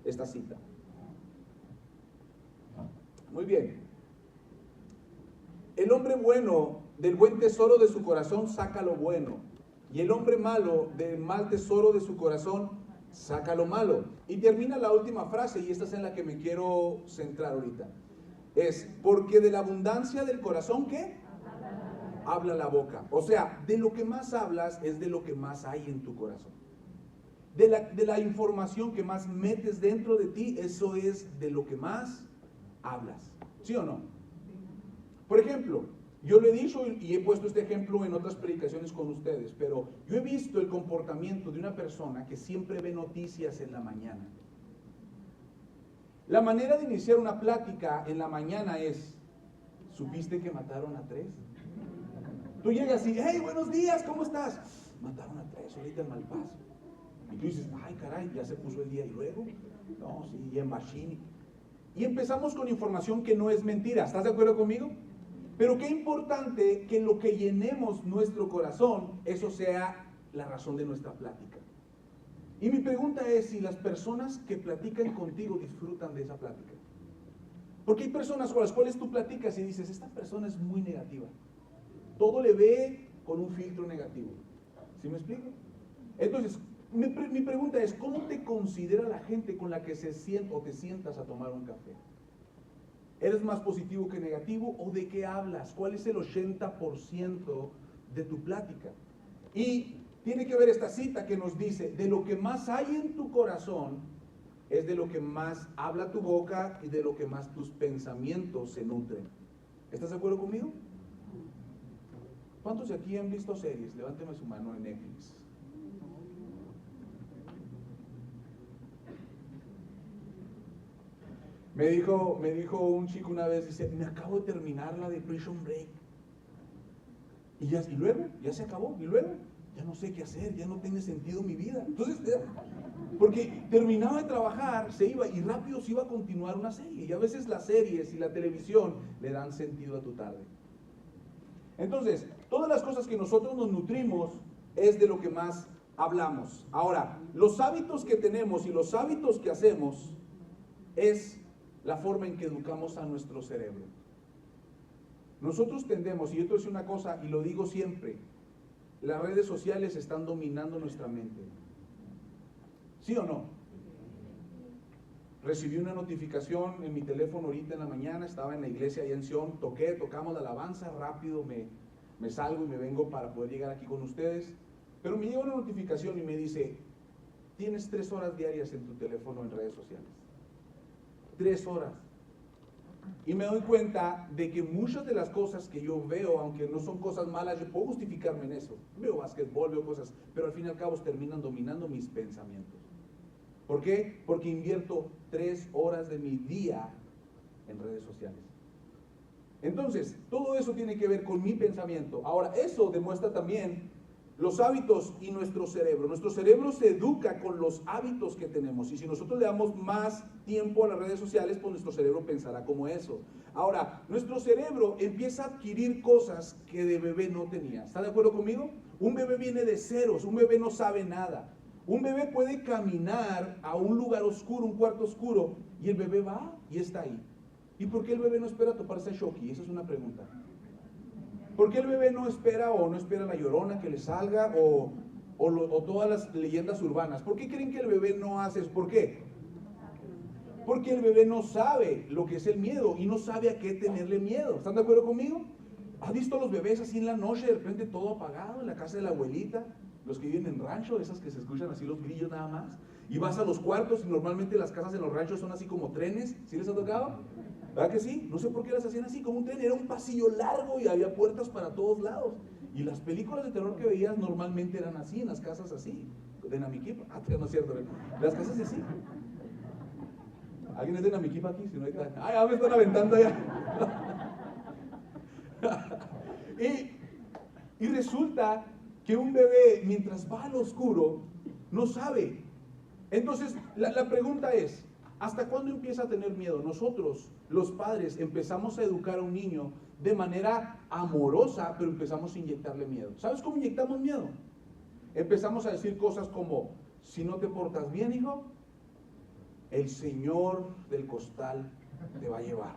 esta cita. Muy bien. El hombre bueno del buen tesoro de su corazón saca lo bueno, y el hombre malo del mal tesoro de su corazón saca lo malo. Y termina la última frase, y esta es en la que me quiero centrar ahorita. Es, porque de la abundancia del corazón, ¿qué? Habla la boca. O sea, de lo que más hablas es de lo que más hay en tu corazón. De la información que más metes dentro de ti, eso es de lo que más hablas. ¿Sí o no? Por ejemplo, yo lo he dicho y he puesto este ejemplo en otras predicaciones con ustedes, pero yo he visto el comportamiento de una persona que siempre ve noticias en la mañana. La manera de iniciar una plática en la mañana es, ¿supiste que mataron a 3? Tú llegas y, hey, buenos días, ¿cómo estás? Mataron a 3 ahorita en Malpaso. Y tú dices, ay, caray, ya se puso el día. Y luego, no, sí, y en Bashini. Y empezamos con información que no es mentira. ¿Estás de acuerdo conmigo? Pero qué importante que lo que llenemos nuestro corazón, eso sea la razón de nuestra plática. Y mi pregunta es si las personas que platican contigo disfrutan de esa plática. Porque hay personas con las cuales tú platicas y dices, esta persona es muy negativa. Todo le ve con un filtro negativo. ¿Sí me explico? Entonces, mi pregunta es, ¿cómo te considera la gente con la que se sienta o te sientas a tomar un café? ¿Eres más positivo que negativo o de qué hablas? ¿Cuál es el 80% de tu plática? Y tiene que ver esta cita que nos dice, de lo que más hay en tu corazón, es de lo que más habla tu boca y de lo que más tus pensamientos se nutren. ¿Estás de acuerdo conmigo? ¿Cuántos de aquí han visto series? Levánteme su mano en Netflix. Me dijo un chico una vez, dice, me acabo de terminar la de Prison Break. Y luego, ya se acabó, y luego, ya no sé qué hacer, ya no tiene sentido mi vida. Entonces, porque terminaba de trabajar, se iba y rápido se iba a continuar una serie. Y a veces las series y la televisión le dan sentido a tu tarde. Entonces, todas las cosas que nosotros nos nutrimos es de lo que más hablamos. Ahora, los hábitos que tenemos y los hábitos que hacemos es la forma en que educamos a nuestro cerebro. Nosotros tendemos, y yo te voy a decir una cosa, y lo digo siempre, las redes sociales están dominando nuestra mente. ¿Sí o no? Recibí una notificación en mi teléfono ahorita en la mañana, estaba en la iglesia allá en Sion, tocamos la alabanza, rápido me salgo y me vengo para poder llegar aquí con ustedes, pero me llega una notificación y me dice, tienes 3 horas diarias en tu teléfono en redes sociales. 3 horas. Y me doy cuenta de que muchas de las cosas que yo veo, aunque no son cosas malas, yo puedo justificarme en eso. Veo básquetbol, veo cosas, pero al fin y al cabo terminan dominando mis pensamientos. ¿Por qué? Porque invierto 3 horas de mi día en redes sociales. Entonces, todo eso tiene que ver con mi pensamiento. Ahora, eso demuestra también los hábitos y nuestro cerebro. Nuestro cerebro se educa con los hábitos que tenemos. Y si nosotros le damos más tiempo a las redes sociales, pues nuestro cerebro pensará como eso. Ahora, nuestro cerebro empieza a adquirir cosas que de bebé no tenía. ¿Está de acuerdo conmigo? Un bebé viene de ceros, un bebé no sabe nada. Un bebé puede caminar a un lugar oscuro, un cuarto oscuro, y el bebé va y está ahí. ¿Y por qué el bebé no espera toparse a Shoki? Esa es una pregunta. ¿Por qué el bebé no espera o no espera la llorona que le salga o todas las leyendas urbanas? ¿Por qué creen que el bebé no hace eso? ¿Por qué? Porque el bebé no sabe lo que es el miedo y no sabe a qué tenerle miedo. ¿Están de acuerdo conmigo? ¿Has visto a los bebés así en la noche, de repente todo apagado, en la casa de la abuelita? Los que viven en rancho, esas que se escuchan así los grillos nada más. Y vas a los cuartos y normalmente las casas en los ranchos son así como trenes. ¿Sí les ha tocado? ¿Verdad que sí? No sé por qué las hacían así, como un tren. Era un pasillo largo y había puertas para todos lados. Y las películas de terror que veías normalmente eran así, en las casas así. De Namiquipa. Ah, no es cierto. Las casas así. ¿Alguien es de Namiquipa aquí? Si no hay tal. Ah, ya me están aventando ya. Y resulta que un bebé, mientras va al oscuro, no sabe. Entonces, la pregunta es, ¿hasta cuándo empieza a tener miedo? Nosotros, los padres, empezamos a educar a un niño de manera amorosa, pero empezamos a inyectarle miedo. ¿Sabes cómo inyectamos miedo? Empezamos a decir cosas como, si no te portas bien, hijo, el señor del costal te va a llevar.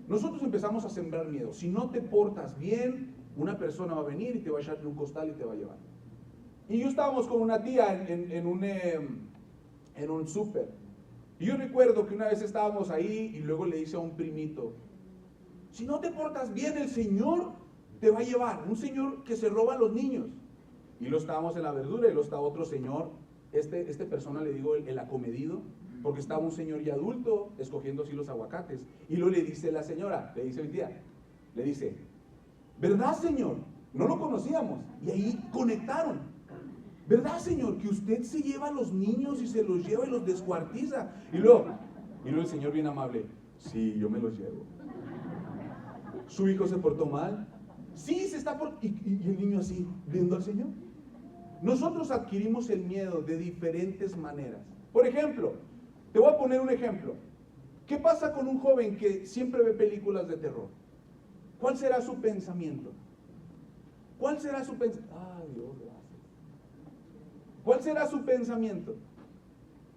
Nosotros empezamos a sembrar miedo. Si no te portas bien, una persona va a venir y te va a echar un costal y te va a llevar. Y yo estábamos con una tía en un súper. Y yo recuerdo que una vez estábamos ahí y luego le dice a un primito, si no te portas bien, el Señor te va a llevar. Un señor que se roba a los niños. Y luego estábamos en la verdura y luego está otro señor, este persona le digo el acomedido, porque estaba un señor ya adulto escogiendo así los aguacates. Y luego le dice la señora, le dice mi tía, le dice, ¿verdad, señor? No lo conocíamos. Y ahí conectaron. ¿Verdad, señor? Que usted se lleva a los niños y se los lleva y los descuartiza. Y luego el señor bien amable, sí, yo me los llevo. ¿Su hijo se portó mal? Sí, se está portando. Y el niño así, viendo al señor. Nosotros adquirimos el miedo de diferentes maneras. Por ejemplo, te voy a poner un ejemplo. ¿Qué pasa con un joven que siempre ve películas de terror? ¿Cuál será su pensamiento? ¿Cuál será su pensamiento? Ay, Dios, gracias. ¿Cuál será su pensamiento?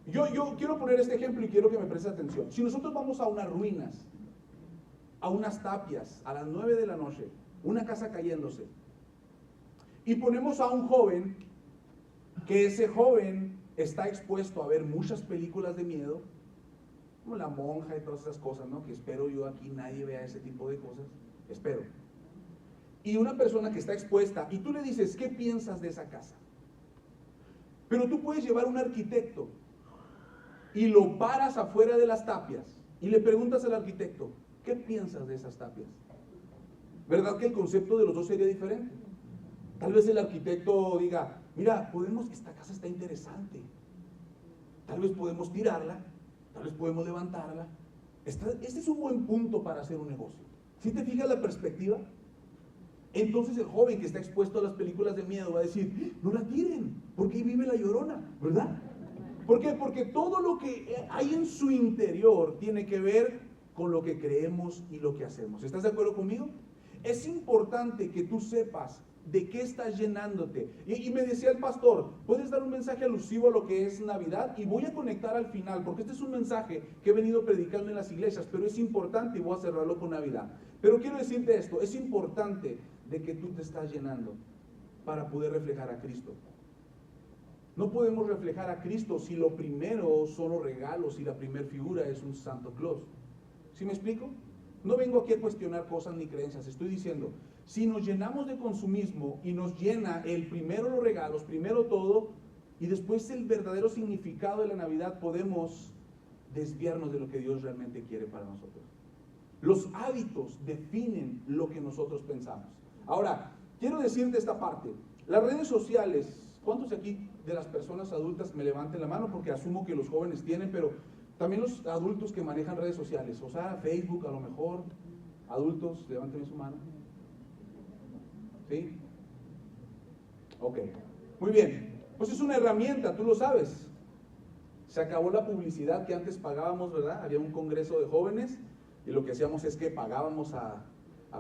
Yo quiero poner este ejemplo y quiero que me prestes atención. Si nosotros vamos a unas ruinas, a unas tapias, a las 9 de la noche, una casa cayéndose, y ponemos a un joven, que ese joven está expuesto a ver muchas películas de miedo, como La Monja y todas esas cosas, ¿no? Que espero yo aquí nadie vea ese tipo de cosas, espero. Y una persona que está expuesta, y tú le dices, ¿qué piensas de esa casa? Pero tú puedes llevar a un arquitecto y lo paras afuera de las tapias y le preguntas al arquitecto, ¿qué piensas de esas tapias? ¿Verdad que el concepto de los dos sería diferente? Tal vez el arquitecto diga, mira, esta casa está interesante, tal vez podemos tirarla, tal vez podemos levantarla. Este es un buen punto para hacer un negocio. ¿Sí te fijas la perspectiva? Entonces el joven que está expuesto a las películas de miedo va a decir, no la tiren, porque ahí vive la Llorona, ¿verdad? ¿Por qué? Porque todo lo que hay en su interior tiene que ver con lo que creemos y lo que hacemos. ¿Estás de acuerdo conmigo? Es importante que tú sepas de qué estás llenándote. Y me decía el pastor, puedes dar un mensaje alusivo a lo que es Navidad, y voy a conectar al final, porque este es un mensaje que he venido predicando en las iglesias, pero es importante y voy a cerrarlo con Navidad. Pero quiero decirte esto, es importante de que tú te estás llenando para poder reflejar a Cristo. No podemos reflejar a Cristo si lo primero son los regalos y la primer figura es un Santo Claus. ¿Sí me explico? No vengo aquí a cuestionar cosas ni creencias, estoy diciendo, si nos llenamos de consumismo y nos llena el primero los regalos, primero todo, y después el verdadero significado de la Navidad, podemos desviarnos de lo que Dios realmente quiere para nosotros. Los hábitos definen lo que nosotros pensamos. Ahora, quiero decirte esta parte, las redes sociales, ¿cuántos aquí de las personas adultas me levanten la mano? Porque asumo que los jóvenes tienen, pero también los adultos que manejan redes sociales, o sea, Facebook a lo mejor, adultos, levanten su mano. ¿Sí? Ok, muy bien. Pues es una herramienta, tú lo sabes. Se acabó la publicidad que antes pagábamos, ¿verdad? Había un congreso de jóvenes y lo que hacíamos es que pagábamos a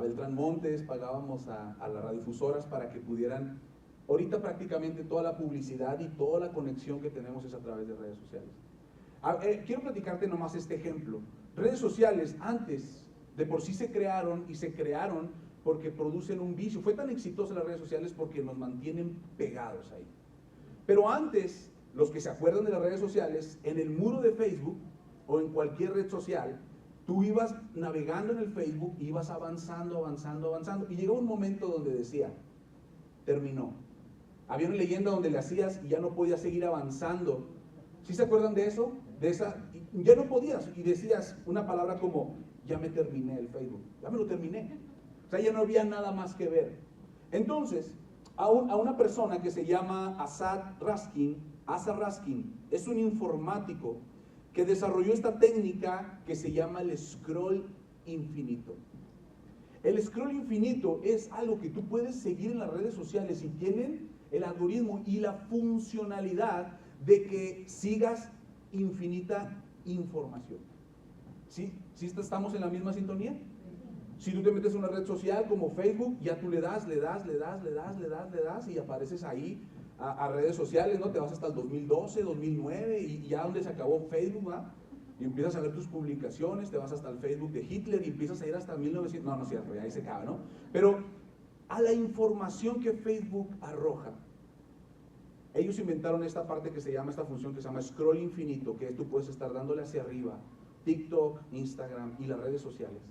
Beltrán Montes, pagábamos a las radiodifusoras para que pudieran. Ahorita prácticamente toda la publicidad y toda la conexión que tenemos es a través de redes sociales. Quiero platicarte nomás este ejemplo. Redes sociales antes de por sí se crearon porque producen un vicio. Fue tan exitosa las redes sociales porque nos mantienen pegados ahí. Pero antes, los que se acuerdan de las redes sociales, en el muro de Facebook o en cualquier red social, tú ibas navegando en el Facebook, ibas avanzando, y llegó un momento donde decía, terminó. Había una leyenda donde le hacías y ya no podías seguir avanzando. ¿Sí se acuerdan de eso? Ya no podías, y decías una palabra como, ya me terminé el Facebook, ya me lo terminé. O sea, ya no había nada más que ver. Entonces, a una persona que se llama Asa Raskin, es un informático que desarrolló esta técnica que se llama el scroll infinito. El scroll infinito es algo que tú puedes seguir en las redes sociales y tienen el algoritmo y la funcionalidad de que sigas infinita información. ¿Sí? ¿Sí estamos en la misma sintonía? Si tú te metes en una red social como Facebook, ya tú le das y apareces ahí a redes sociales, ¿no? Te vas hasta el 2012, 2009 y ya donde se acabó Facebook, ¿va? Y empiezas a ver tus publicaciones, te vas hasta el Facebook de Hitler y empiezas a ir hasta 1900, no es cierto, ya ahí se acaba, ¿no? Pero a la información que Facebook arroja, ellos inventaron esta parte que se llama, esta función que se llama scroll infinito, que tú puedes estar dándole hacia arriba, TikTok, Instagram y las redes sociales.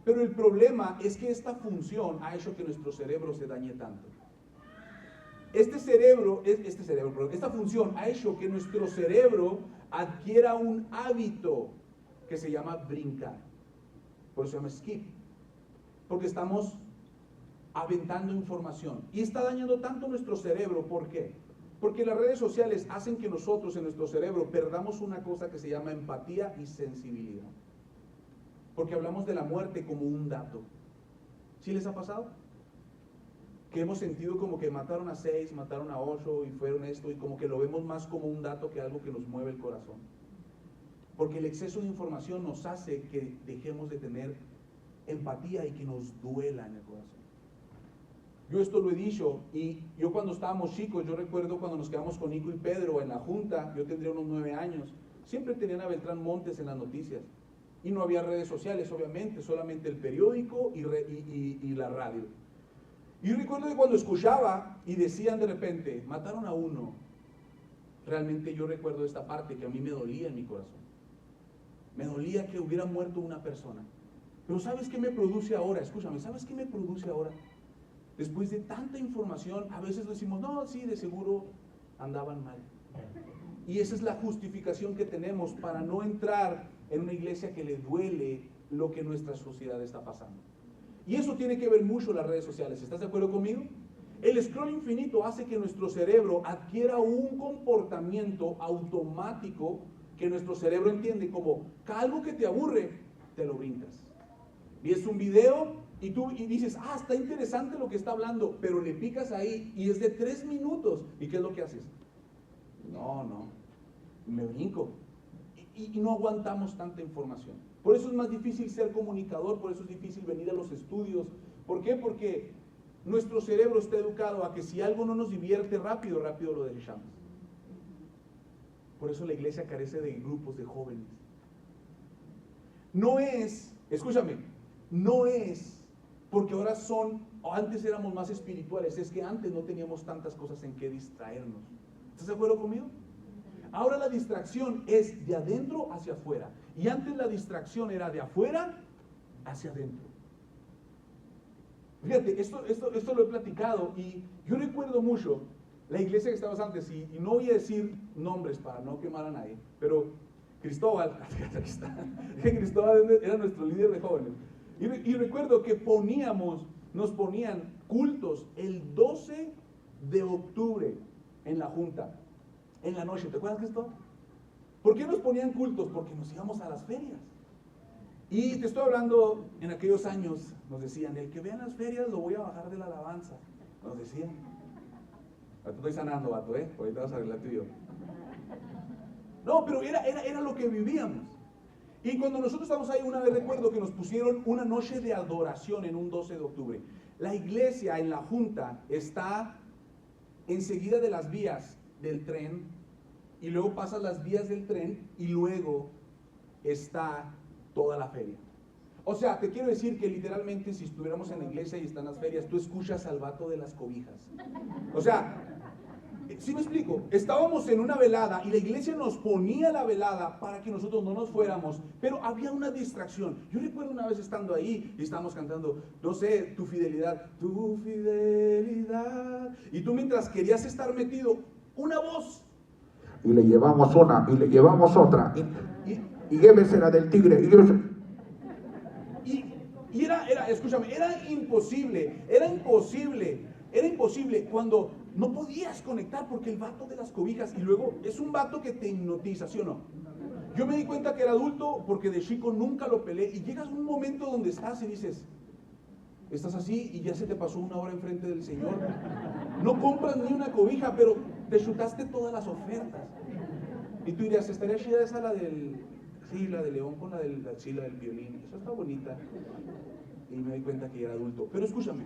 Pero el problema es que esta función ha hecho que nuestro cerebro se dañe tanto. Esta función ha hecho que nuestro cerebro adquiera un hábito que se llama brincar. Por eso se llama skip. Porque estamos aventando información. Y está dañando tanto nuestro cerebro. ¿Por qué? Porque las redes sociales hacen que nosotros en nuestro cerebro perdamos una cosa que se llama empatía y sensibilidad. Porque hablamos de la muerte como un dato. ¿Sí les ha pasado? Que hemos sentido como que mataron a 6, mataron a 8 y fueron esto, y como que lo vemos más como un dato que algo que nos mueve el corazón. Porque el exceso de información nos hace que dejemos de tener empatía y que nos duela en el corazón. Yo esto lo he dicho, y yo cuando estábamos chicos, yo recuerdo cuando nos quedamos con Nico y Pedro en la junta, yo tendría unos 9 años, siempre tenían a Beltrán Montes en las noticias. Y no había redes sociales, obviamente, solamente el periódico y la radio. Y recuerdo que cuando escuchaba y decían de repente, mataron a uno, realmente yo recuerdo esta parte que a mí me dolía en mi corazón. Me dolía que hubiera muerto una persona. Pero ¿sabes qué me produce ahora? Escúchame, ¿sabes qué me produce ahora? Después de tanta información, a veces decimos, no, sí, de seguro andaban mal. Y esa es la justificación que tenemos para no entrar en una iglesia que le duele lo que nuestra sociedad está pasando. Y eso tiene que ver mucho las redes sociales. ¿Estás de acuerdo conmigo? El scroll infinito hace que nuestro cerebro adquiera un comportamiento automático que nuestro cerebro entiende como que algo que te aburre, te lo brincas. Y es un video y tú dices, está interesante lo que está hablando, pero le picas ahí y es de 3 minutos. ¿Y qué es lo que haces? No, me brinco. Y no aguantamos tanta información. Por eso es más difícil ser comunicador, por eso es difícil venir a los estudios. ¿Por qué? Porque nuestro cerebro está educado a que si algo no nos divierte, rápido lo desechamos. Por eso la iglesia carece de grupos de jóvenes. No es, escúchame, no es porque ahora antes éramos más espirituales, es que antes no teníamos tantas cosas en que distraernos. ¿Estás de acuerdo conmigo? Ahora la distracción es de adentro hacia afuera. Y antes la distracción era de afuera hacia adentro. Fíjate, esto lo he platicado y yo recuerdo mucho la iglesia que estábamos antes, y no voy a decir nombres para no quemar a nadie, pero Cristóbal, aquí está, Cristóbal era nuestro líder de jóvenes. Y recuerdo que nos ponían cultos el 12 de octubre en la junta. En la noche, ¿te acuerdas, Cristo? ¿Por qué nos ponían cultos? Porque nos íbamos a las ferias. Y te estoy hablando, en aquellos años, nos decían, el que vea las ferias lo voy a bajar de la alabanza. Nos decían. Te estoy sanando, vato, ahorita vas a arreglar tú y yo. No, pero era lo que vivíamos. Y cuando nosotros estábamos ahí, una vez recuerdo que nos pusieron una noche de adoración en un 12 de octubre. La iglesia en la junta está enseguida de las vías del tren, y luego pasas las vías del tren y luego está toda la feria. O sea, te quiero decir que literalmente si estuviéramos en la iglesia y están las ferias, tú escuchas al vato de las cobijas. O sea, ¿sí me explico? Estábamos en una velada y la iglesia nos ponía la velada para que nosotros no nos fuéramos, pero había una distracción. Yo recuerdo una vez estando ahí y estábamos cantando, no sé, tu fidelidad, y tú mientras querías estar metido, una voz. Y le llevamos una, y le llevamos otra, y llévesela del tigre, y escúchame, era imposible cuando no podías conectar porque el vato de las cobijas, y luego es un vato que te hipnotiza, ¿sí o no? Yo me di cuenta que era adulto porque de chico nunca lo peleé, y llegas a un momento donde estás y dices, estás así y ya se te pasó 1 hora enfrente del Señor, no compras ni una cobija, pero te chutaste todas las ofertas. Y tú dirías, estaría chida esa la del león con la del violín, esa está bonita. Y me di cuenta que ya era adulto. Pero escúchame,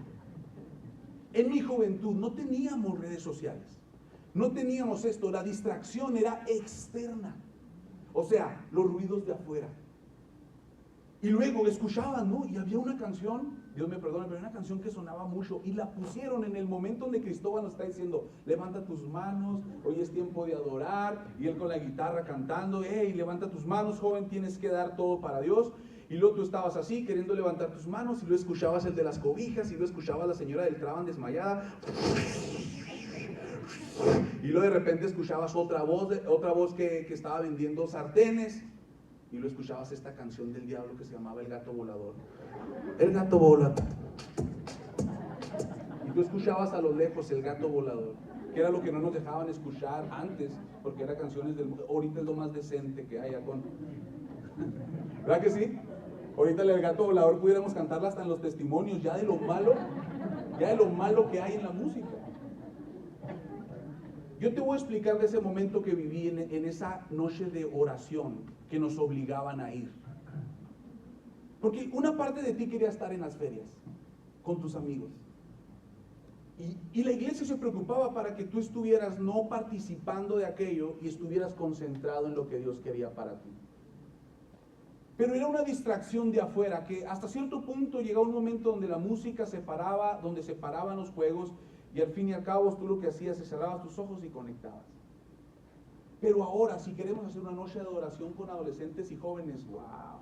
en mi juventud no teníamos redes sociales, No teníamos esto, la distracción era externa. O sea, los ruidos de afuera. Y luego escuchaban, ¿no? Y había una canción, Dios me perdone, pero una canción que sonaba mucho y la pusieron en el momento donde Cristóbal nos está diciendo, levanta tus manos, hoy es tiempo de adorar, y él con la guitarra cantando, hey, levanta tus manos, joven, tienes que dar todo para Dios. Y luego tú estabas así, queriendo levantar tus manos, y luego escuchabas el de las cobijas, y luego escuchabas a la señora del Trabant desmayada. Y luego de repente escuchabas otra voz que estaba vendiendo sartenes. Y luego escuchabas esta canción del diablo que se llamaba El Gato Volador. El gato vola. Y tú escuchabas a lo lejos El Gato Volador, que era lo que no nos dejaban escuchar antes, porque eran canciones del... Ahorita es lo más decente que haya con... ¿Verdad que sí? Ahorita El Gato Volador pudiéramos cantarla hasta en los testimonios, ya de lo malo que hay en la música. Yo te voy a explicar de ese momento que viví en esa noche de oración que nos obligaban a ir. Porque una parte de ti quería estar en las ferias, con tus amigos. Y la iglesia se preocupaba para que tú estuvieras no participando de aquello y estuvieras concentrado en lo que Dios quería para ti. Pero era una distracción de afuera, que hasta cierto punto llegaba un momento donde la música se paraba, donde se paraban los juegos, y al fin y al cabo tú lo que hacías es cerrabas tus ojos y conectabas. Pero ahora, si queremos hacer una noche de adoración con adolescentes y jóvenes, wow.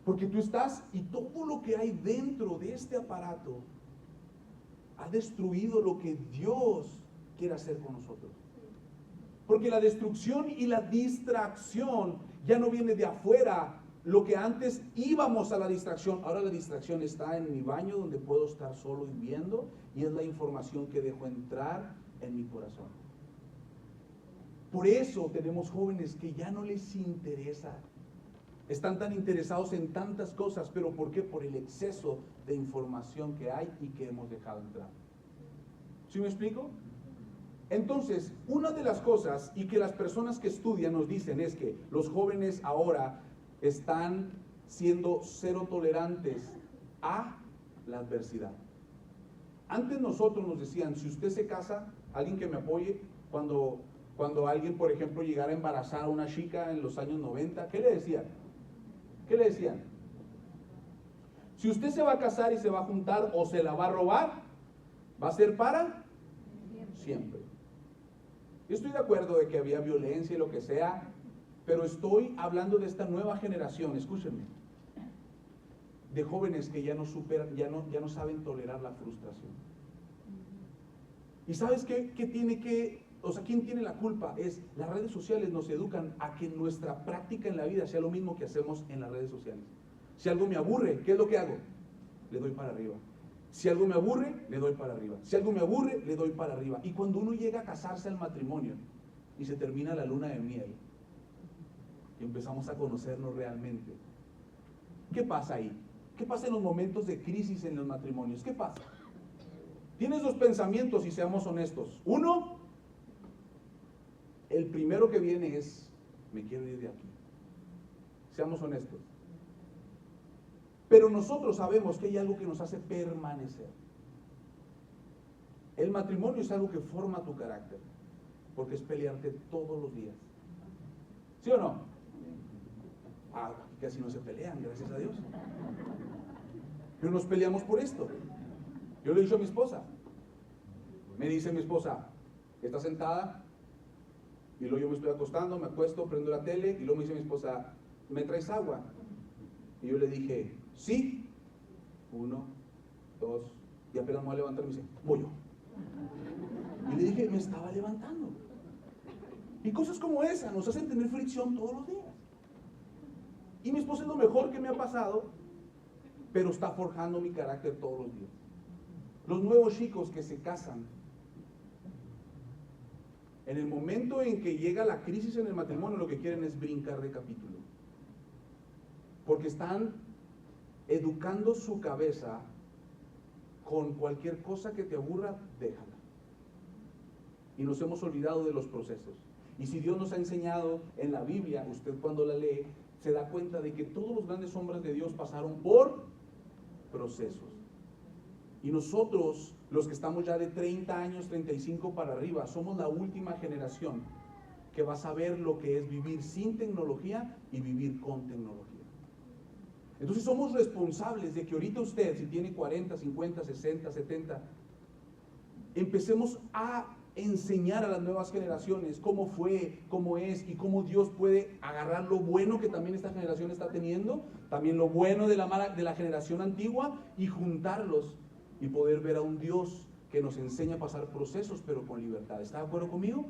Porque tú estás, y todo lo que hay dentro de este aparato ha destruido lo que Dios quiere hacer con nosotros. Porque la destrucción y la distracción ya no viene de afuera. Lo que antes íbamos a la distracción, ahora la distracción está en mi baño donde puedo estar solo y viendo, y es la información que dejo entrar en mi corazón. Por eso tenemos jóvenes que ya no les interesa. Están tan interesados en tantas cosas, pero ¿por qué? Por el exceso de información que hay y que hemos dejado entrar. ¿Sí me explico? Entonces, una de las cosas y que las personas que estudian nos dicen es que los jóvenes ahora están siendo cero tolerantes a la adversidad. Antes nosotros nos decían, si usted se casa, alguien que me apoye, cuando alguien, por ejemplo, llegara a embarazar a una chica en los años 90, ¿qué le decían? ¿Qué le decían? Si usted se va a casar y se va a juntar o se la va a robar, va a ser para siempre. Yo estoy de acuerdo de que había violencia y lo que sea, pero estoy hablando de esta nueva generación, escúchenme, de jóvenes que ya no saben tolerar la frustración. ¿Y sabes qué tiene que, o sea, quién tiene la culpa? Es las redes sociales nos educan a que nuestra práctica en la vida sea lo mismo que hacemos en las redes sociales. Si algo me aburre, ¿qué es lo que hago? Le doy para arriba. Si algo me aburre, le doy para arriba. Si algo me aburre, le doy para arriba. Y cuando uno llega a casarse al matrimonio y se termina la luna de miel y empezamos a conocernos realmente, ¿qué pasa ahí? ¿Qué pasa en los momentos de crisis en los matrimonios? ¿Qué pasa? Tienes dos pensamientos y seamos honestos. Uno, el primero que viene es, me quiero ir de aquí. Seamos honestos. Pero nosotros sabemos que hay algo que nos hace permanecer. El matrimonio es algo que forma tu carácter, porque es pelearte todos los días. ¿Sí o no? Aquí casi no se pelean, gracias a Dios. Pero nos peleamos por esto. Yo le he dicho a mi esposa. Me dice mi esposa, está sentada, y luego yo me estoy acostando, me acuesto, prendo la tele, y luego me dice mi esposa, ¿me traes agua? Y yo le dije, sí. 1, 2, y apenas me voy a levantar, me dice, voy yo. Y le dije, me estaba levantando. Y cosas como esa nos hacen tener fricción todos los días. Y mi esposa es lo mejor que me ha pasado, pero está forjando mi carácter todos los días. Los nuevos chicos que se casan, en el momento en que llega la crisis en el matrimonio, lo que quieren es brincar de capítulo. Porque están educando su cabeza con cualquier cosa que te aburra, déjala. Y nos hemos olvidado de los procesos. Y si Dios nos ha enseñado en la Biblia, usted cuando la lee, se da cuenta de que todos los grandes hombres de Dios pasaron por procesos. Y nosotros los que estamos ya de 30 años, 35 para arriba, somos la última generación que va a saber lo que es vivir sin tecnología y vivir con tecnología. Entonces somos responsables de que ahorita usted, si tiene 40, 50, 60, 70, empecemos a enseñar a las nuevas generaciones cómo fue, cómo es y cómo Dios puede agarrar lo bueno que también esta generación está teniendo, también lo bueno de la generación antigua, y juntarlos y poder ver a un Dios que nos enseña a pasar procesos pero con libertad. ¿Está de acuerdo conmigo?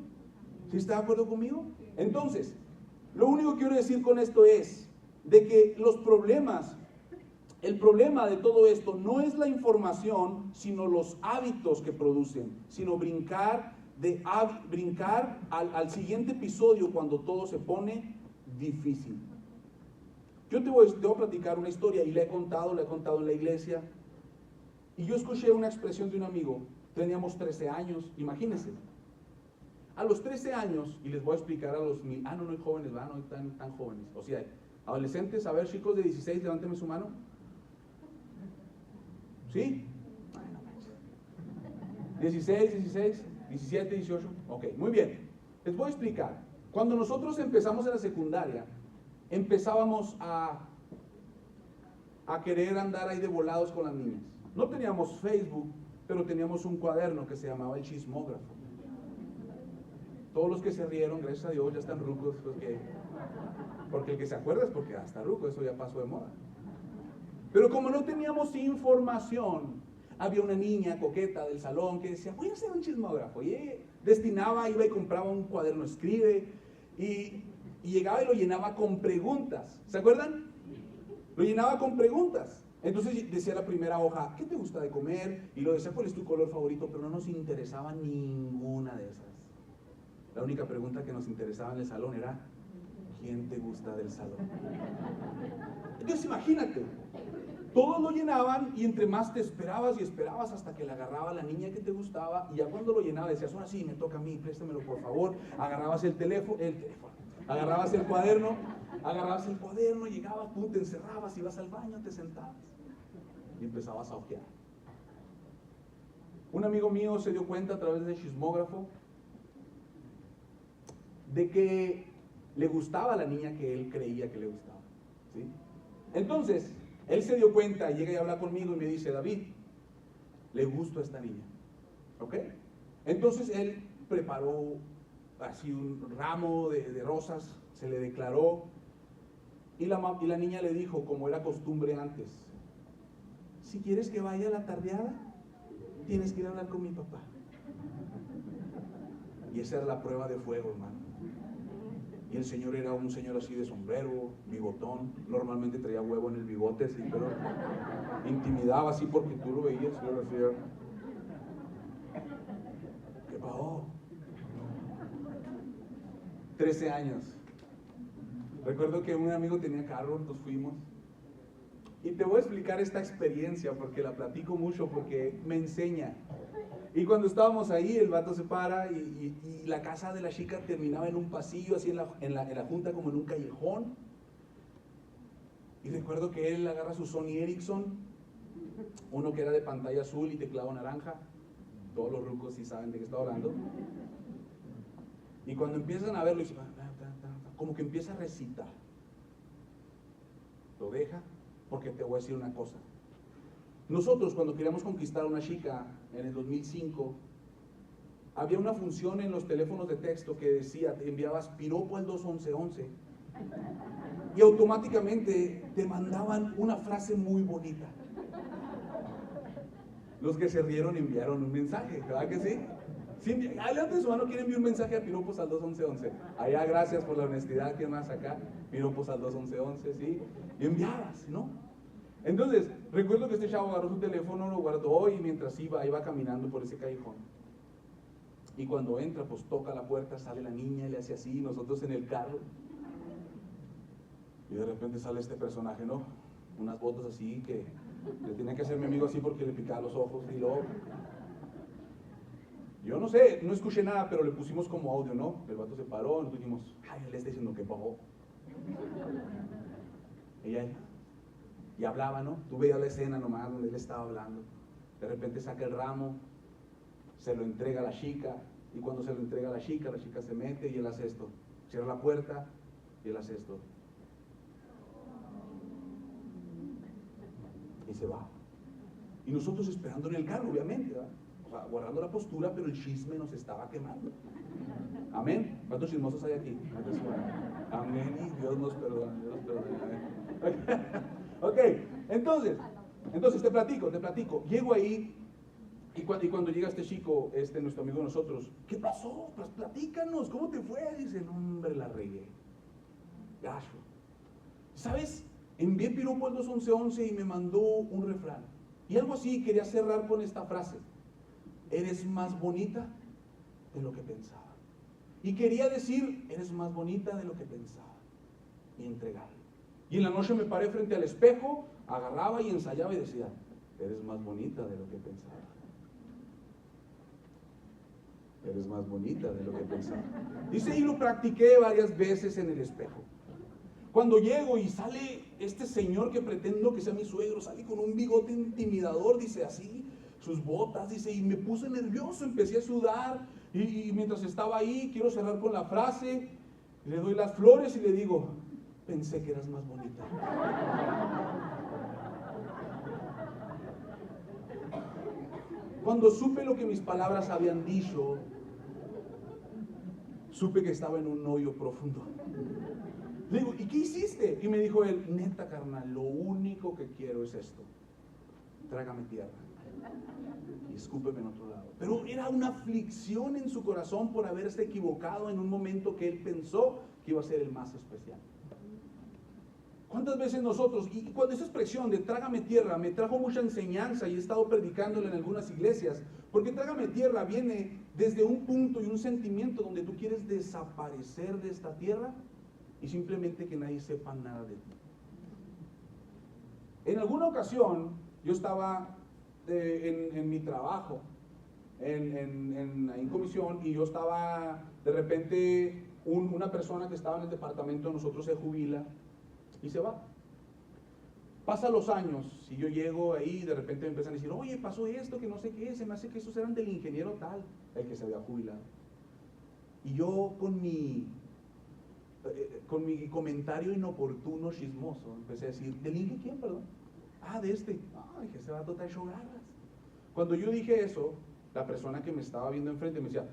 ¿Sí está de acuerdo conmigo? Entonces, lo único que quiero decir con esto es de que los problemas, el problema de todo esto no es la información, sino los hábitos que producen, sino brincar al siguiente episodio cuando todo se pone difícil. Yo te voy a platicar una historia y la he contado en la iglesia. Y yo escuché una expresión de un amigo. Teníamos 13 años, imagínense. A los 13 años, y les voy a explicar a los... no hay jóvenes, no hay tan jóvenes. O sea, adolescentes, a ver, chicos de 16, levánteme su mano. ¿Sí? 16, 17, 18. Ok, muy bien. Les voy a explicar. Cuando nosotros empezamos en la secundaria, empezábamos a querer andar ahí de volados con las niñas. No teníamos Facebook, pero teníamos un cuaderno que se llamaba el chismógrafo. Todos los que se rieron, gracias a Dios, ya están rucos, porque el que se acuerda es porque hasta ruco, eso ya pasó de moda. Pero como no teníamos información, había una niña coqueta del salón que decía, voy a hacer un chismógrafo. Y ella iba y compraba un cuaderno escribe, y llegaba y lo llenaba con preguntas. ¿Se acuerdan? Lo llenaba con preguntas. Entonces decía la primera hoja, ¿qué te gusta de comer? Y lo decía, ¿cuál es tu color favorito? Pero no nos interesaba ninguna de esas. La única pregunta que nos interesaba en el salón era, ¿quién te gusta del salón? Entonces imagínate, todos lo llenaban y entre más te esperabas y esperabas hasta que le agarraba a la niña que te gustaba, y ya cuando lo llenaba decías, ahora sí, me toca a mí, préstamelo por favor. Agarrabas el teléfono, agarrabas el cuaderno, llegabas, tú te encerrabas, ibas al baño, te sentabas y empezabas a hojear. Un amigo mío se dio cuenta a través del chismógrafo de que le gustaba a la niña que él creía que le gustaba, ¿sí? Entonces, él se dio cuenta, llega y habla conmigo y me dice, David, le gusto a esta niña, ¿ok? Entonces él preparó así un ramo de rosas, se le declaró, y la niña le dijo, como era costumbre antes, si quieres que vaya a la tardeada, tienes que ir a hablar con mi papá. Y esa era la prueba de fuego, hermano. Y el señor era un señor así de sombrero, bigotón, normalmente traía huevo en el bigote, sí, pero intimidaba así porque tú lo veías, yo lo decía, ¿qué pasó? 13 años. Recuerdo que un amigo tenía carro, nos fuimos. Y te voy a explicar esta experiencia porque la platico mucho, porque me enseña. Y cuando estábamos ahí, el vato se para y la casa de la chica terminaba en un pasillo, así en la junta, como en un callejón. Y recuerdo que él agarra su Sony Ericsson, uno que era de pantalla azul y teclado naranja. Todos los rucos sí saben de qué está hablando. Y cuando empiezan a verlo, dice, como que empieza a recitar. Lo deja, porque te voy a decir una cosa. Nosotros, cuando queríamos conquistar a una chica en el 2005, había una función en los teléfonos de texto que decía, te enviabas piropo al 21111 y automáticamente te mandaban una frase muy bonita. Los que se rieron enviaron un mensaje, ¿verdad que sí? Sí, adelante su mano, quiere enviar un mensaje a piropos al 21111. Allá, gracias por la honestidad, ¿quién más acá? Piropos al 21111, ¿sí? Y enviabas, ¿no? Entonces, recuerdo que este chavo agarró su teléfono, lo guardó y mientras iba caminando por ese callejón. Y cuando entra, pues toca la puerta, sale la niña y le hace así, nosotros en el carro. Y de repente sale este personaje, ¿no? Unas botas así que le tenía que hacer mi amigo así porque le picaba los ojos y luego... Yo no sé, no escuché nada, pero le pusimos como audio, ¿no? El vato se paró, nos dijimos, ay, él está diciendo que bajó. Y hablaba, ¿no? Tú veías la escena nomás donde él estaba hablando. De repente saca el ramo se lo entrega a la chica, y cuando se lo entrega a la chica se mete y él hace esto, cierra la puerta y él hace esto, y se va. Y nosotros esperando en el carro, obviamente, ¿verdad? O sea, guardando la postura, pero el chisme nos estaba quemando. Amén. ¿Cuántos chismosos hay aquí? Amén. Y Dios nos perdona, Dios nos perdona. Ok, entonces te platico. Llego ahí y cuando llega este chico, nuestro amigo de nosotros, ¿qué pasó? Pues platícanos, ¿cómo te fue? Dice, no, hombre, la regué. Gacho. ¿Sabes? Envié piropo al 211 y me mandó un refrán. Y algo así quería cerrar con esta frase: eres más bonita de lo que pensaba. Y quería decir, eres más bonita de lo que pensaba. Y entregarle. Y en la noche me paré frente al espejo, agarraba y ensayaba y decía, eres más bonita de lo que pensaba. Eres más bonita de lo que pensaba. Dice, y lo practiqué varias veces en el espejo. Cuando llego y sale este señor que pretendo que sea mi suegro, sale con un bigote intimidador, dice así, sus botas, dice, y me puse nervioso, empecé a sudar, y mientras estaba ahí, quiero cerrar con la frase, le doy las flores y le digo, pensé que eras más bonita. Cuando supe lo que mis palabras habían dicho, supe que estaba en un hoyo profundo. Le digo, ¿y qué hiciste? Y me dijo él, neta, carnal, lo único que quiero es esto. Trágame tierra y escúpeme en otro lado. Pero era una aflicción en su corazón por haberse equivocado en un momento que él pensó que iba a ser el más especial. ¿Cuántas veces nosotros, y cuando esa expresión de trágame tierra me trajo mucha enseñanza y he estado predicándola en algunas iglesias, porque trágame tierra viene desde un punto y un sentimiento donde tú quieres desaparecer de esta tierra y simplemente que nadie sepa nada de ti. En alguna ocasión yo estaba en mi trabajo, en comisión, y yo estaba, de repente, una persona que estaba en el departamento de nosotros se jubila y se va. Pasan los años y yo llego ahí y de repente me empiezan a decir, oye, pasó esto, que no sé qué, se me hace que esos eran del ingeniero tal, el que se había jubilado. Y yo con mi comentario inoportuno, chismoso, empecé a decir, ¿del Inge quién, perdón? Ah, de este. Ay, que ese vato está hecho garras. Cuando yo dije eso, la persona que me estaba viendo enfrente me decía,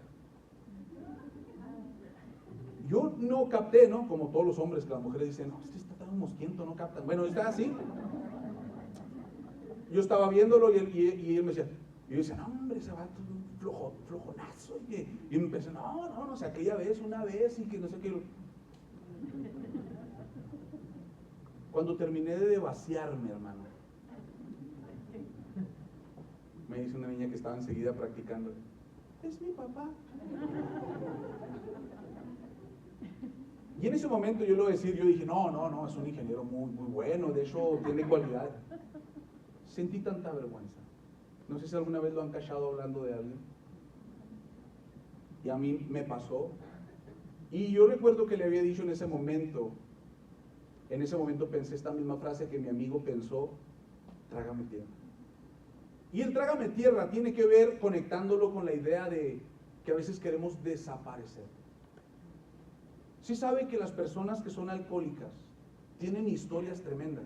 yo no capté, ¿no? Como todos los hombres, que las mujeres dicen, no, este está tan mosquiento, no captan. Bueno, está así. Yo estaba viéndolo y él me decía, y yo decía, no, hombre, ese vato es un flojonazo. Y me empecé, no, o sea, aquella vez, una vez, y que no sé qué. Cuando terminé de vaciarme, hermano, me dice una niña que estaba enseguida practicando, es mi papá. Y en ese momento yo lo decir, yo dije, no, es un ingeniero muy, muy bueno, de hecho tiene cualidad. Sentí tanta vergüenza. No sé si alguna vez lo han cachado hablando de alguien. Y a mí me pasó. Y yo recuerdo que le había dicho en ese momento pensé esta misma frase que mi amigo pensó, trágame tierra. Y el trágame tierra tiene que ver conectándolo con la idea de que a veces queremos desaparecer. Sí sabe que las personas que son alcohólicas tienen historias tremendas.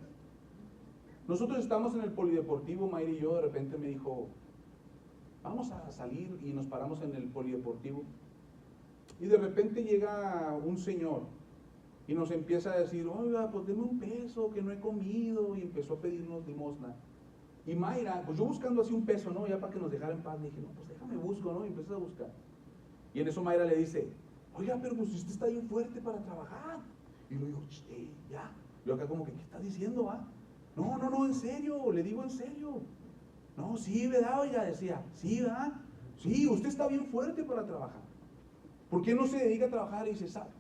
Nosotros estamos en el polideportivo, Mayra y yo, de repente me dijo, vamos a salir, y nos paramos en el polideportivo. Y de repente llega un señor y nos empieza a decir, oiga, pues deme un peso, que no he comido, y empezó a pedirnos limosna. Y Mayra, pues yo buscando así un peso, ¿no? Ya para que nos dejara en paz, le dije, no, pues déjame busco, ¿no? Y empecé a buscar. Y en eso Mayra le dice, oiga, pero pues usted está bien fuerte para trabajar. Y yo digo, ya. Yo acá como que, ¿qué estás diciendo, va? No, en serio, le digo en serio. No, sí, ¿verdad? Oiga, decía, sí, ¿verdad? Sí, usted está bien fuerte para trabajar. ¿Por qué no se dedica a trabajar? Y dice, ¿sabe?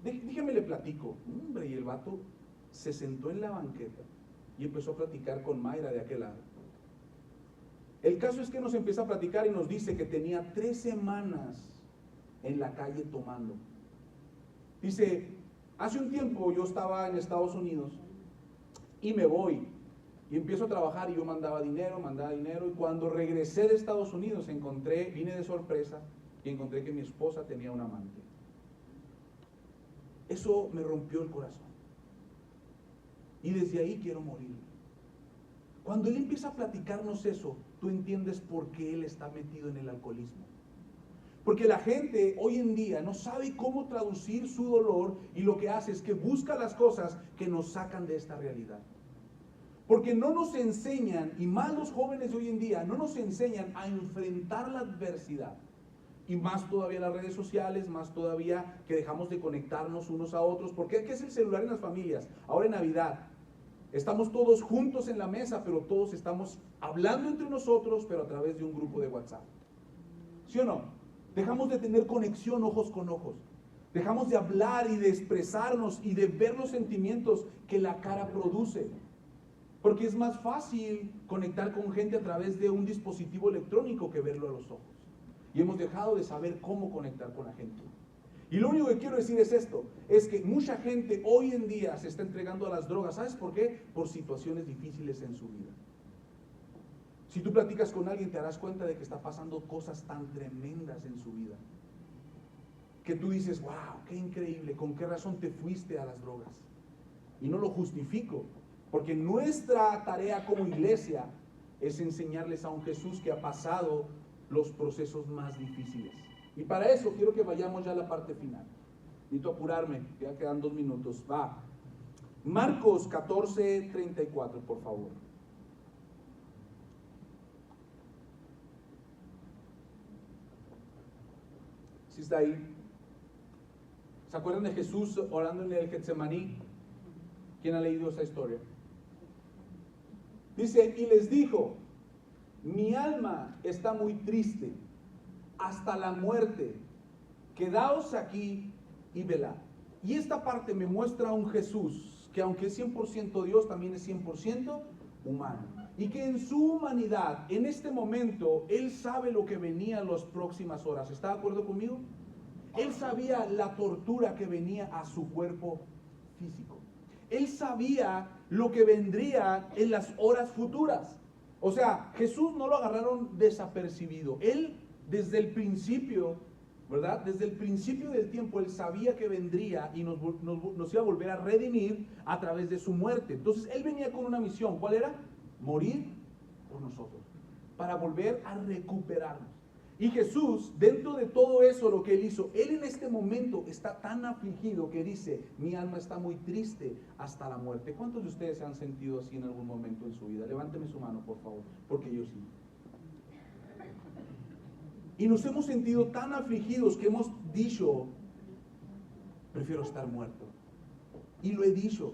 Déjame le platico. Hombre, y el vato se sentó en la banqueta y empezó a platicar con Mayra de aquel lado. El caso es que nos empieza a platicar y nos dice que tenía 3 semanas en la calle tomando. Dice, hace un tiempo yo estaba en Estados Unidos y me voy. Y empiezo a trabajar y yo mandaba dinero, y cuando regresé de Estados Unidos vine de sorpresa y encontré que mi esposa tenía un amante. Eso me rompió el corazón. Y desde ahí quiero morir. Cuando él empieza a platicarnos eso, tú entiendes por qué él está metido en el alcoholismo. Porque la gente hoy en día no sabe cómo traducir su dolor y lo que hace es que busca las cosas que nos sacan de esta realidad. Porque no nos enseñan, y más los jóvenes de hoy en día, no nos enseñan a enfrentar la adversidad. Y más todavía las redes sociales, más todavía que dejamos de conectarnos unos a otros. Porque ¿qué es el celular en las familias? Ahora en Navidad, estamos todos juntos en la mesa, pero todos estamos hablando entre nosotros, pero a través de un grupo de WhatsApp. ¿Sí o no? Dejamos de tener conexión ojos con ojos. Dejamos de hablar y de expresarnos y de ver los sentimientos que la cara produce. Porque es más fácil conectar con gente a través de un dispositivo electrónico que verlo a los ojos. Y hemos dejado de saber cómo conectar con la gente. Y lo único que quiero decir es esto, es que mucha gente hoy en día se está entregando a las drogas. ¿Sabes por qué? Por situaciones difíciles en su vida. Si tú platicas con alguien te darás cuenta de que está pasando cosas tan tremendas en su vida. Que tú dices, wow, qué increíble, ¿con qué razón te fuiste a las drogas? Y no lo justifico, porque nuestra tarea como iglesia es enseñarles a un Jesús que ha pasado los procesos más difíciles. Y para eso quiero que vayamos ya a la parte final. Necesito apurarme, ya quedan 2 minutos. Va. Marcos 14:34, por favor. ¿Sí está ahí? ¿Se acuerdan de Jesús orando en el Getsemaní? ¿Quién ha leído esa historia? Dice, y les dijo, mi alma está muy triste hasta la muerte, quedaos aquí y velad. Y esta parte me muestra a un Jesús que aunque es 100% Dios, también es 100% humano. Y que en su humanidad, en este momento, Él sabe lo que venía en las próximas horas. ¿Está de acuerdo conmigo? Él sabía la tortura que venía a su cuerpo físico. Él sabía lo que vendría en las horas futuras. O sea, Jesús no lo agarraron desapercibido. Él, desde el principio, ¿verdad? Desde el principio del tiempo, Él sabía que vendría y nos iba a volver a redimir a través de su muerte. Entonces, Él venía con una misión. ¿Cuál era? Morir por nosotros, para volver a recuperarnos. Y Jesús, dentro de todo eso, lo que Él hizo, Él en este momento está tan afligido que dice, mi alma está muy triste hasta la muerte. ¿Cuántos de ustedes se han sentido así en algún momento en su vida? Levánteme su mano, por favor, porque yo sí. Y nos hemos sentido tan afligidos que hemos dicho, prefiero estar muerto. Y lo he dicho,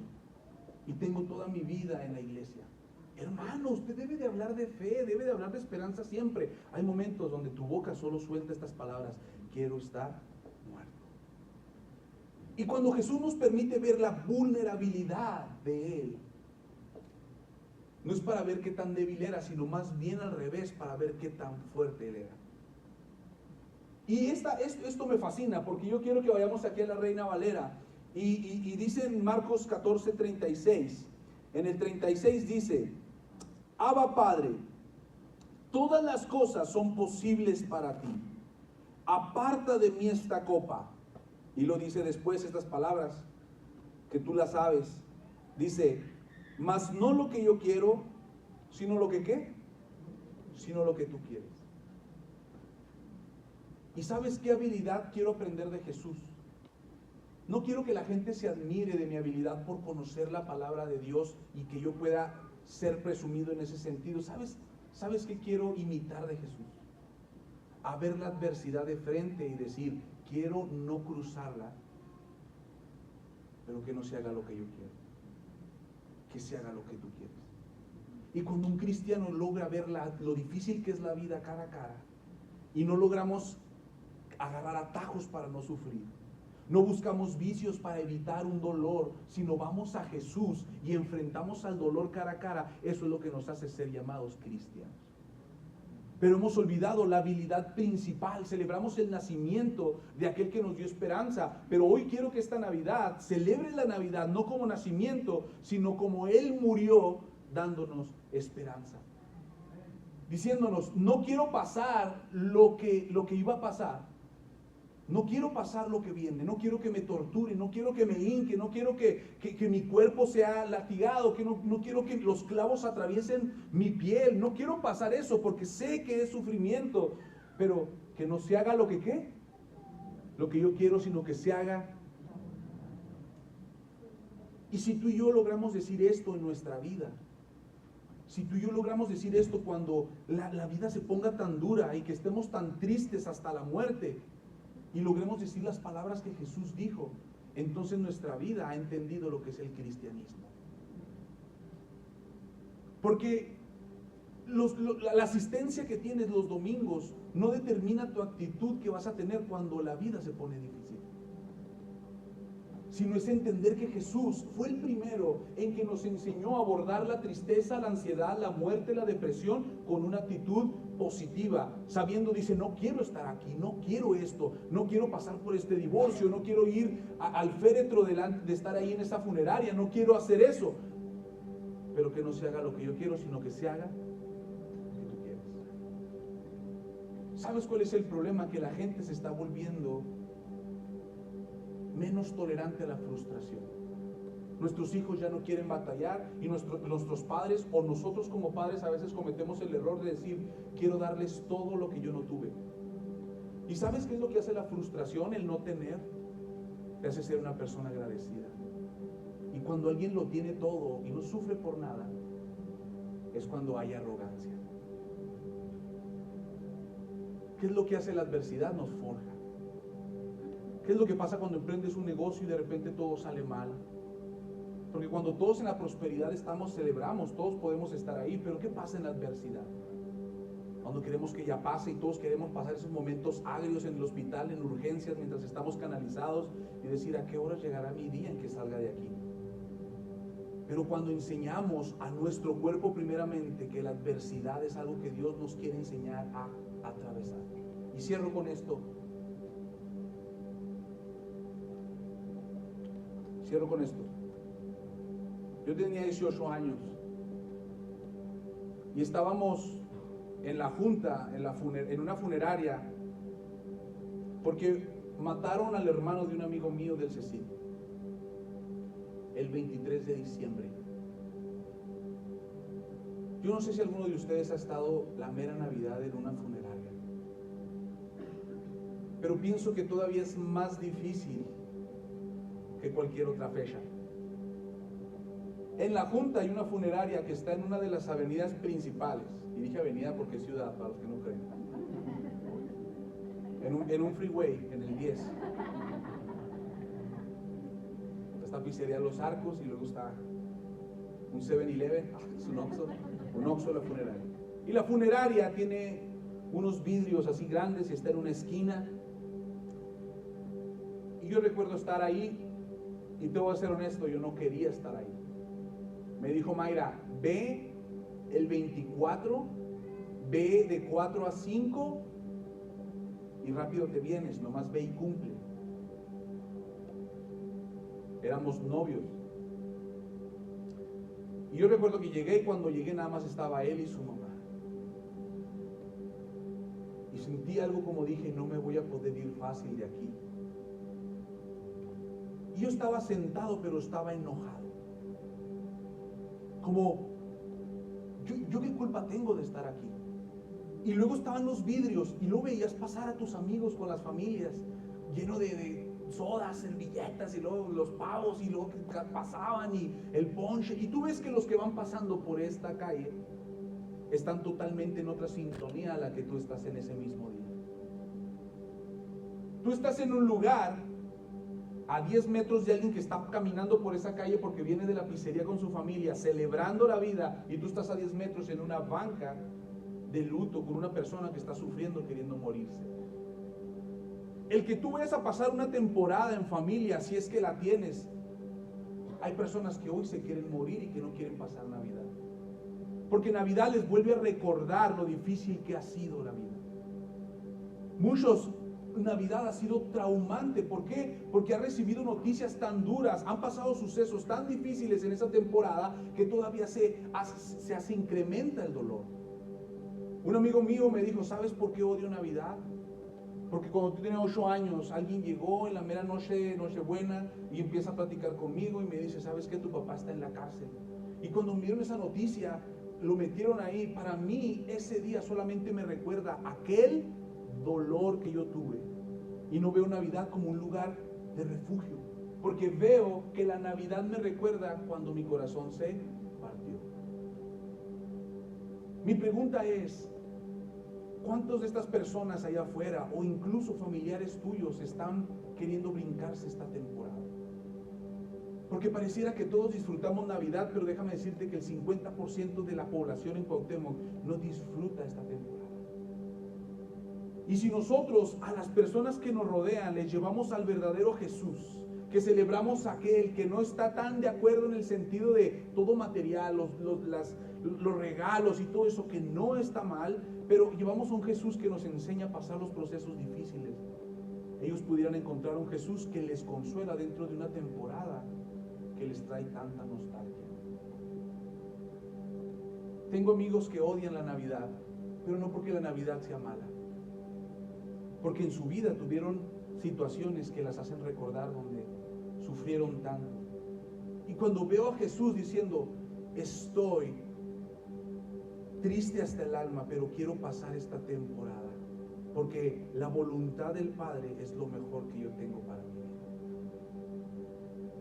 y tengo toda mi vida en la iglesia. Hermano, usted debe de hablar de fe, debe de hablar de esperanza siempre. Hay momentos donde tu boca solo suelta estas palabras, quiero estar muerto. Y cuando Jesús nos permite ver la vulnerabilidad de Él, no es para ver qué tan débil era, sino más bien al revés, para ver qué tan fuerte Él era. Y esto me fascina, porque yo quiero que vayamos aquí a la Reina Valera. Y dice en Marcos 14:36, en el 36 dice, Abba Padre, todas las cosas son posibles para ti. Aparta de mí esta copa. Y lo dice después estas palabras, que tú las sabes. Dice, mas no lo que yo quiero, sino lo que ¿qué? Sino lo que tú quieres. ¿Y sabes qué habilidad quiero aprender de Jesús? No quiero que la gente se admire de mi habilidad por conocer la palabra de Dios y que yo pueda ser presumido en ese sentido. ¿Sabes qué quiero imitar de Jesús? A ver la adversidad de frente y decir, quiero no cruzarla, pero que no se haga lo que yo quiero, que se haga lo que tú quieres. Y cuando un cristiano logra ver lo difícil que es la vida cara a cara y no logramos agarrar atajos para no sufrir, no buscamos vicios para evitar un dolor, sino vamos a Jesús y enfrentamos al dolor cara a cara, eso es lo que nos hace ser llamados cristianos. Pero hemos olvidado la habilidad principal, celebramos el nacimiento de aquel que nos dio esperanza, pero hoy quiero que esta Navidad celebre la Navidad no como nacimiento, sino como Él murió dándonos esperanza, diciéndonos, no quiero pasar lo que iba a pasar, no quiero pasar lo que viene, no quiero que me torture, no quiero que me hinque, no quiero que mi cuerpo sea latigado, que no quiero que los clavos atraviesen mi piel, no quiero pasar eso porque sé que es sufrimiento, pero que no se haga lo que yo quiero, sino que se haga. Y si tú y yo logramos decir esto en nuestra vida, si tú y yo logramos decir esto cuando la vida se ponga tan dura y que estemos tan tristes hasta la muerte, y logremos decir las palabras que Jesús dijo, entonces nuestra vida ha entendido lo que es el cristianismo. Porque la asistencia que tienes los domingos no determina tu actitud que vas a tener cuando la vida se pone difícil, sino es entender que Jesús fue el primero en que nos enseñó a abordar la tristeza, la ansiedad, la muerte, la depresión con una actitud positiva, sabiendo, dice, no quiero estar aquí, no quiero esto, no quiero pasar por este divorcio, no quiero ir al féretro de estar ahí en esa funeraria, no quiero hacer eso, pero que no se haga lo que yo quiero, sino que se haga lo que tú quieres. ¿Sabes cuál es el problema? Que la gente se está volviendo menos tolerante a la frustración. Nuestros hijos ya no quieren batallar y nuestros padres o nosotros como padres a veces cometemos el error de decir, quiero darles todo lo que yo no tuve. ¿Y sabes qué es lo que hace la frustración? El no tener, te hace ser una persona agradecida. Y cuando alguien lo tiene todo y no sufre por nada, es cuando hay arrogancia. ¿Qué es lo que hace la adversidad? Nos forja. ¿Qué es lo que pasa cuando emprendes un negocio y de repente todo sale mal? Porque cuando todos en la prosperidad celebramos, todos podemos estar ahí, pero ¿qué pasa en la adversidad? Cuando queremos que ya pase y todos queremos pasar esos momentos agrios en el hospital, en urgencias, mientras estamos canalizados y decir, ¿a qué hora llegará mi día en que salga de aquí? Pero cuando enseñamos a nuestro cuerpo primeramente que la adversidad es algo que Dios nos quiere enseñar a atravesar. Y cierro con esto. Yo tenía 18 años y estábamos en la junta, en una funeraria, porque mataron al hermano de un amigo mío del CECIT el 23 de diciembre. Yo no sé si alguno de ustedes ha estado la mera Navidad en una funeraria, pero pienso que todavía es más difícil que cualquier otra fecha. En la junta hay una funeraria que está en una de las avenidas principales, y dije avenida porque es ciudad, para los que no creen, en un freeway, en el 10. Está Pizzería Los Arcos y luego está un 7-Eleven, es un Oxxo la funeraria. Y la funeraria tiene unos vidrios así grandes y está en una esquina. Y yo recuerdo estar ahí. Y te voy a ser honesto, yo no quería estar ahí. Me dijo Mayra, ve el 24, ve de 4 a 5 y rápido te vienes, nomás ve y cumple. Éramos novios. Y yo recuerdo que llegué y cuando llegué nada más estaba él y su mamá. Y sentí algo como dije, no me voy a poder ir fácil de aquí. Y yo estaba sentado, pero estaba enojado. Como, ¿yo qué culpa tengo de estar aquí? Y luego estaban los vidrios, y luego veías pasar a tus amigos con las familias, lleno de sodas, servilletas, y luego los pavos, y luego que pasaban, y el ponche. Y tú ves que los que van pasando por esta calle están totalmente en otra sintonía a la que tú estás en ese mismo día. Tú estás en un lugar a 10 metros de alguien que está caminando por esa calle porque viene de la pizzería con su familia, celebrando la vida, y tú estás a 10 metros en una banca de luto con una persona que está sufriendo, queriendo morirse. El que tú vayas a pasar una temporada en familia, si es que la tienes, hay personas que hoy se quieren morir y que no quieren pasar Navidad, porque Navidad les vuelve a recordar lo difícil que ha sido la vida. Muchos Navidad ha sido traumante. ¿Por qué? Porque ha recibido noticias tan duras, han pasado sucesos tan difíciles en esa temporada que todavía se incrementa el dolor. Un amigo mío me dijo, ¿sabes por qué odio Navidad? Porque cuando tenía 8 años, alguien llegó en la mera Nochebuena y empieza a platicar conmigo y me dice, ¿sabes qué? Tu papá está en la cárcel. Y cuando me dieron esa noticia, lo metieron ahí. Para mí, ese día solamente me recuerda aquel dolor que yo tuve. Y no veo Navidad como un lugar de refugio, porque veo que la Navidad me recuerda cuando mi corazón se partió. Mi pregunta es, ¿cuántos de estas personas allá afuera o incluso familiares tuyos están queriendo brincarse esta temporada? Porque pareciera que todos disfrutamos Navidad, pero déjame decirte que el 50% de la población en Cuauhtémoc no disfruta esta temporada. Y si nosotros a las personas que nos rodean les llevamos al verdadero Jesús, que celebramos a aquel que no está tan de acuerdo en el sentido de todo material, los regalos y todo eso, que no está mal, pero llevamos a un Jesús que nos enseña a pasar los procesos difíciles, ellos pudieran encontrar un Jesús que les consuela dentro de una temporada que les trae tanta nostalgia. Tengo amigos que odian la Navidad, pero no porque la Navidad sea mala, porque en su vida tuvieron situaciones que las hacen recordar donde sufrieron tanto. Y cuando veo a Jesús diciendo, estoy triste hasta el alma, pero quiero pasar esta temporada, porque la voluntad del Padre es lo mejor que yo tengo para mi vida.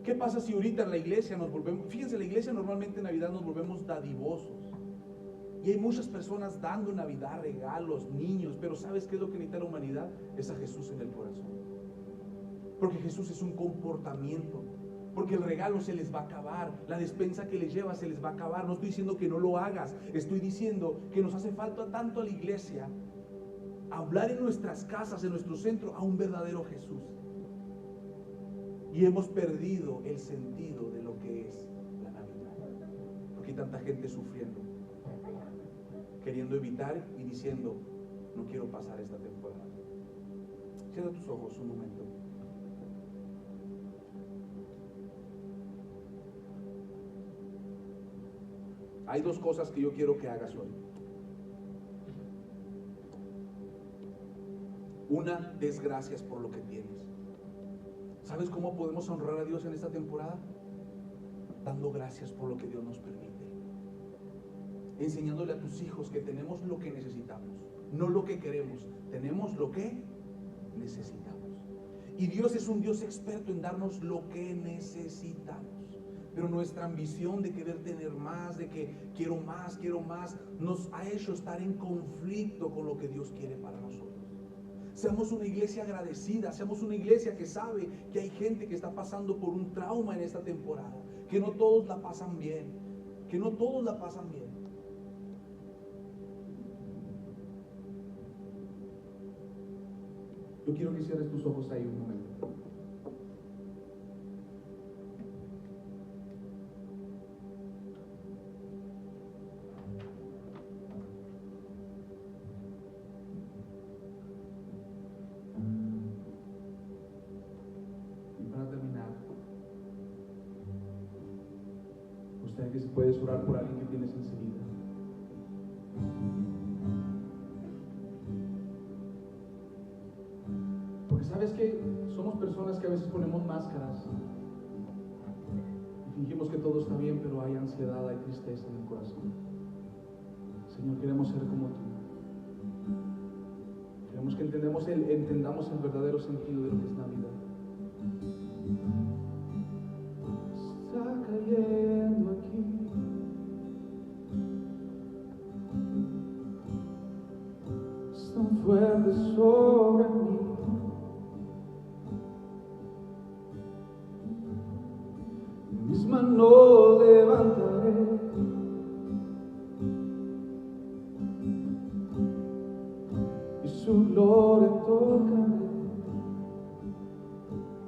¿Qué pasa si ahorita en la iglesia nos volvemos, fíjense, la iglesia normalmente en Navidad nos volvemos dadivosos? Y hay muchas personas dando en Navidad regalos, niños, pero ¿sabes qué es lo que necesita la humanidad? Es a Jesús en el corazón. Porque Jesús es un comportamiento. Porque el regalo se les va a acabar, la despensa que les lleva se les va a acabar. No estoy diciendo que no lo hagas, estoy diciendo que nos hace falta tanto a la iglesia hablar en nuestras casas, en nuestro centro, a un verdadero Jesús. Y hemos perdido el sentido de lo que es la Navidad. Porque hay tanta gente sufriendo, queriendo evitar y diciendo, no quiero pasar esta temporada. Cierra tus ojos un momento. Hay dos cosas que yo quiero que hagas hoy. Una, des gracias por lo que tienes. ¿Sabes cómo podemos honrar a Dios en esta temporada? Dando gracias por lo que Dios nos permite. Enseñándole a tus hijos que tenemos lo que necesitamos, no lo que queremos, tenemos lo que necesitamos. Y Dios es un Dios experto en darnos lo que necesitamos. Pero nuestra ambición de querer tener más, de que quiero más, nos ha hecho estar en conflicto con lo que Dios quiere para nosotros. Seamos una iglesia agradecida, seamos una iglesia que sabe que hay gente que está pasando por un trauma en esta temporada, que no todos la pasan bien, que no todos la pasan bien. Yo quiero que cierres tus ojos ahí un momento. Y para terminar, usted que se puede orar por alguien que tienes enseguida. ¿Sabes qué? Somos personas que a veces ponemos máscaras y fingimos que todo está bien, pero hay ansiedad, hay tristeza en el corazón. Señor, queremos ser como tú. Queremos que entendamos el verdadero sentido de lo que es Navidad. Está cayendo aquí. Es tan fuerte sobre mí. Mis manos levantaré y su gloria tocaré.